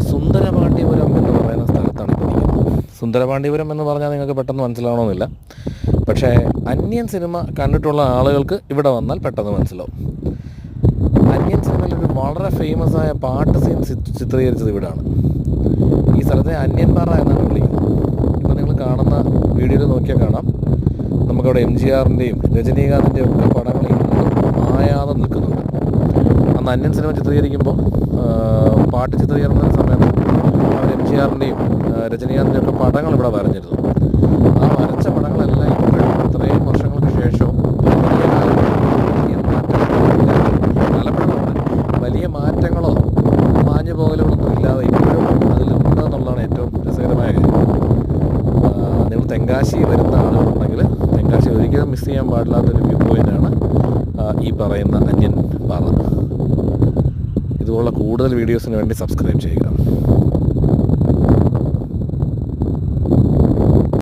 സുന്ദരപാണ്ഡ്യപുരം എന്ന് പറയുന്ന സ്ഥലത്താണ് ഇപ്പോൾ നിൽക്കുന്നത്. സുന്ദരപാണ്ഡ്യപുരം എന്ന് പറഞ്ഞാൽ നിങ്ങൾക്ക് പെട്ടെന്ന് മനസ്സിലാവണമെന്നില്ല, പക്ഷേ അന്യൻ സിനിമ കണ്ടിട്ടുള്ള ആളുകൾക്ക് ഇവിടെ വന്നാൽ പെട്ടെന്ന് മനസ്സിലാവും. അന്യൻ സിനിമയിലൊരു വളരെ ഫേമസ് ആയ പാട്ട് സീൻ ചിത്രീകരിച്ചത് ഇവിടെയാണ്. ഈ സ്ഥലത്തെ അന്യൻ പാറ എന്നാണ് വിളിക്കുന്നത്. ഇപ്പോൾ നിങ്ങൾ കാണുന്ന വീഡിയോയിൽ നോക്കിയാൽ കാണാം, നമുക്കവിടെ MGRൻ്റെയും രജനീകാന്തിൻ്റെയും ഒക്കെ പടങ്ങൾ ഇന്നും മായാതെ നിൽക്കുന്നുണ്ട്. അന്ന് അന്യൻ സിനിമ ചിത്രീകരിക്കുമ്പോൾ പാട്ട് ചിത്രീകരണ സമയത്ത് അവർ MGRൻ്റെയും രജനീകാന്തിൻ്റെയും ഒക്കെ പടങ്ങൾ ഇവിടെ വരഞ്ഞിരുന്നു. ആ വരച്ച പടങ്ങളെല്ലാം ഇപ്പോഴും ഇത്രയും വർഷങ്ങൾക്ക് ശേഷവും വലിയ മാറ്റങ്ങളോ മാഞ്ഞു പോകലുകളൊന്നും ഇല്ലാതെ ഇപ്പോഴും അതിലുണ്ട് എന്നുള്ളതാണ് ഏറ്റവും രസകരമായ കാര്യം. നിങ്ങൾ തെങ്കാശി വരുന്ന ആളുകളുണ്ടെങ്കിൽ തെങ്കാശി ഒരിക്കലും മിസ് ചെയ്യാൻ പാടില്ലാത്തൊരു വ്യൂ പോയിൻ്റാണ് ഈ പറയുന്ന അന്യൻ പാറ. ഇതുപോലുള്ള കൂടുതൽ വീഡിയോസിന് വേണ്ടി സബ്സ്ക്രൈബ് ചെയ്യുക.